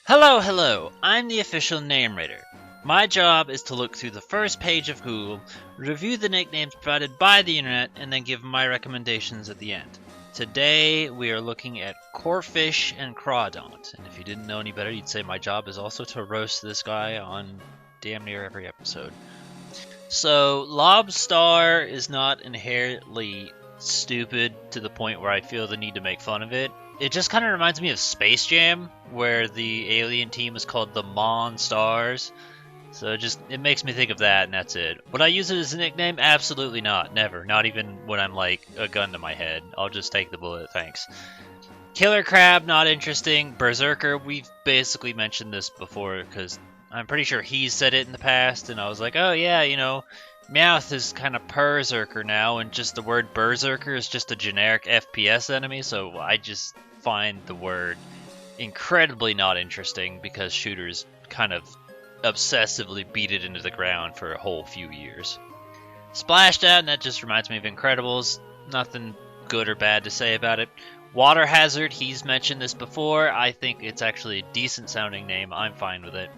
Hello, hello, I'm the official name rater. My job is to look through the first page of Google, review the nicknames provided by the internet, and then give my recommendations at the end. Today, we are looking at Corphish and Crawdaunt, and if you didn't know any better, you'd say my job is also to roast this guy on damn near every episode. So, lobster is not inherently stupid to the point where I feel the need to make fun of it. It just kind of reminds me of Space Jam, where the alien team is called the Monstars. So it makes me think of that, and that's it. Would I use it as a nickname? Absolutely not. Never. Not even when I'm like a gun to my head. I'll just take the bullet, thanks. Killer Crab, not interesting. Berserker, we've basically mentioned this before, because I'm pretty sure he's said it in the past, and I was like, oh yeah, Meowth is kind of Perzerker now, and just the word Berserker is just a generic FPS enemy, so I just find the word incredibly not interesting because shooters kind of obsessively beat it into the ground for a whole few years. Splashdown, that just reminds me of Incredibles. Nothing good or bad to say about it. Water Hazard, he's mentioned this before. I think it's actually a decent sounding name. I'm fine with it.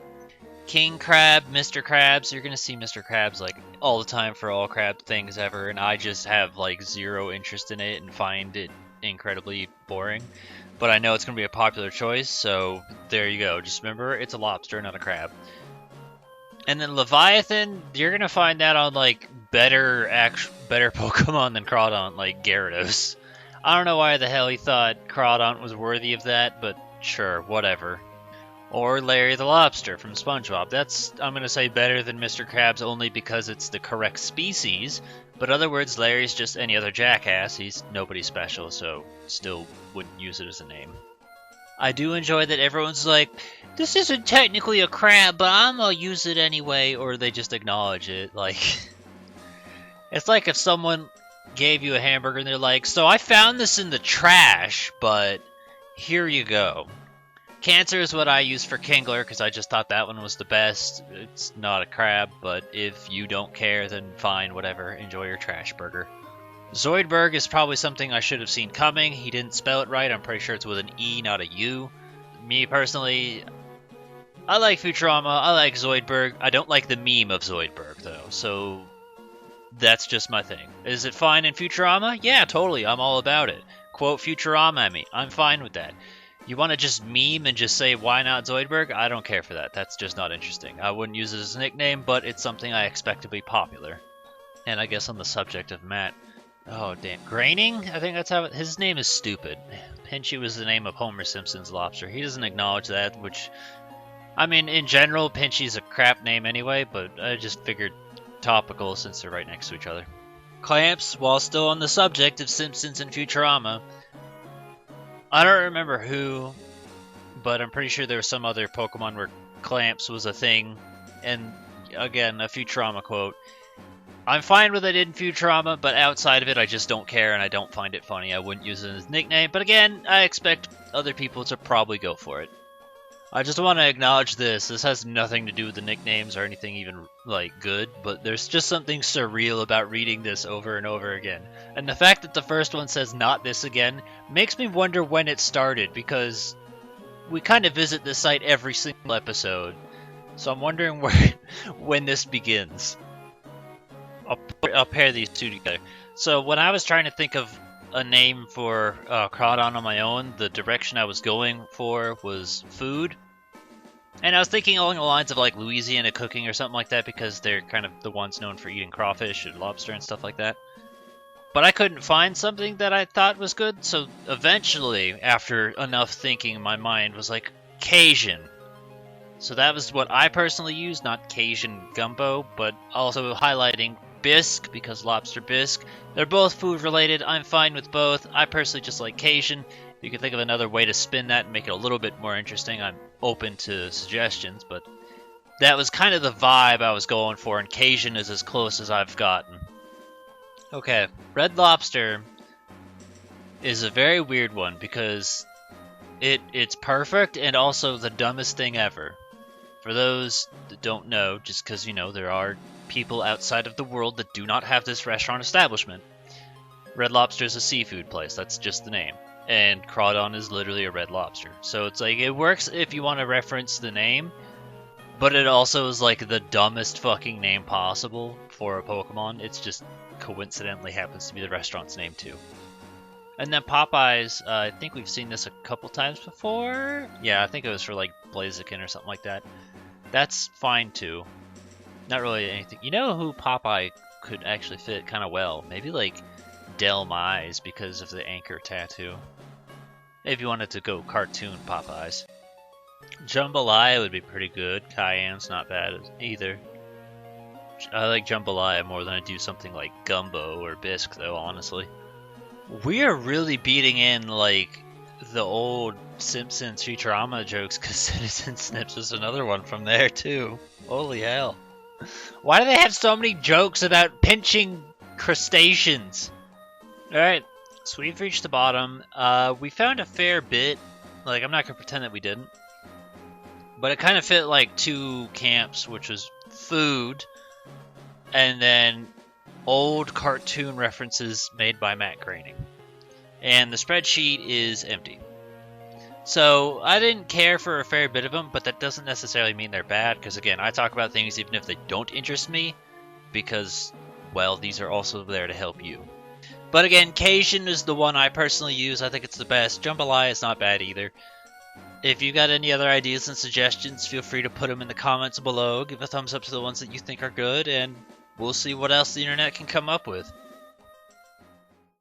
King Crab, Mr. Krabs, you're gonna see Mr. Krabs like all the time for all crab things ever, and I just have like zero interest in it and find it incredibly boring. But I know it's gonna be a popular choice, so there you go. Just remember, it's a lobster, not a crab. And then Leviathan, you're gonna find that on like better Pokemon than Crawdaunt, like Gyarados. I don't know why the hell he thought Crawdaunt was worthy of that, but sure, whatever. Or Larry the Lobster from SpongeBob. That's, I'm going to say, better than Mr. Krabs only because it's the correct species. But in other words, Larry's just any other jackass. He's nobody special, so still wouldn't use it as a name. I do enjoy that everyone's like, this isn't technically a crab, but I'm going to use it anyway. Or they just acknowledge it. Like, it's like if someone gave you a hamburger and they're like, so I found this in the trash, but here you go. Cancer is what I use for Kingler because I just thought that one was the best. It's not a crab, but if you don't care, then fine, whatever. Enjoy your trash burger. Zoidberg is probably something I should have seen coming. He didn't spell it right. I'm pretty sure it's with an E, not a U. Me, personally, I like Futurama. I like Zoidberg. I don't like the meme of Zoidberg, though, so that's just my thing. Is it fine in Futurama? Yeah, totally. I'm all about it. Quote Futurama at me. I'm fine with that. You want to just meme and just say, why not Zoidberg? I don't care for that. That's just not interesting. I wouldn't use it as a nickname, but it's something I expect to be popular. And I guess on the subject of Matt, oh damn, Groening? I think that's how his name is stupid. Pinchy was the name of Homer Simpson's lobster. He doesn't acknowledge that, which, I mean, in general, Pinchy's a crap name anyway, but I just figured topical since they're right next to each other. Clamps, while still on the subject of Simpsons and Futurama, I don't remember who, but I'm pretty sure there was some other Pokemon where Clamps was a thing. And again, a Futurama quote. I'm fine with it in Futurama, but outside of it, I just don't care and I don't find it funny. I wouldn't use it as a nickname, but again, I expect other people to probably go for it. I just want to acknowledge this. This has nothing to do with the nicknames or anything even, like, good, but there's just something surreal about reading this over and over again. And the fact that the first one says not this again makes me wonder when it started, because we kind of visit this site every single episode. So I'm wondering when this begins. I'll pair these two together. So when I was trying to think of a name for Crawdaunt on my own, the direction I was going for was food. And I was thinking along the lines of like Louisiana cooking or something like that because they're kind of the ones known for eating crawfish and lobster and stuff like that. But I couldn't find something that I thought was good, so eventually, after enough thinking, my mind was like, Cajun. So that was what I personally used, not Cajun gumbo, but also highlighting bisque, because lobster bisque. They're both food related. I'm fine with both. I personally just like Cajun. If you can think of another way to spin that and make it a little bit more interesting, I'm open to suggestions, but that was kind of the vibe I was going for, and Cajun is as close as I've gotten. Okay, Red Lobster is a very weird one because it's perfect and also the dumbest thing ever. For those that don't know, just because, there are people outside of the world that do not have this restaurant establishment, Red Lobster is a seafood place. That's just the name. and Crawdaunt is literally a red lobster. So it's like, it works if you want to reference the name, but it also is like the dumbest fucking name possible for a Pokemon. It's just coincidentally happens to be the restaurant's name too. And then Popeyes, I think we've seen this a couple times before. Yeah, I think it was for like Blaziken or something like that. That's fine too. Not really anything. You know who Popeye could actually fit kind of well? Maybe like Del Mize because of the anchor tattoo. If you wanted to go cartoon Popeyes. Jambalaya would be pretty good. Cayenne's not bad either. I like Jambalaya more than I do something like Gumbo or Bisque though, honestly. We are really beating in like the old Simpsons Futurama jokes because Citizen Snips was another one from there too. Holy hell. Why do they have so many jokes about pinching crustaceans? Alright, so we've reached the bottom. We found a fair bit. Like, I'm not going to pretend that we didn't. But it kind of fit like 2 camps, which was food, and then old cartoon references made by Matt Groening. And the spreadsheet is empty. So I didn't care for a fair bit of them, but that doesn't necessarily mean they're bad, because again, I talk about things even if they don't interest me, because, well, these are also there to help you. But again, Cajun is the one I personally use. I think it's the best. Jambalaya is not bad either. If you got any other ideas and suggestions, feel free to put them in the comments below. Give a thumbs up to the ones that you think are good, and we'll see what else the internet can come up with.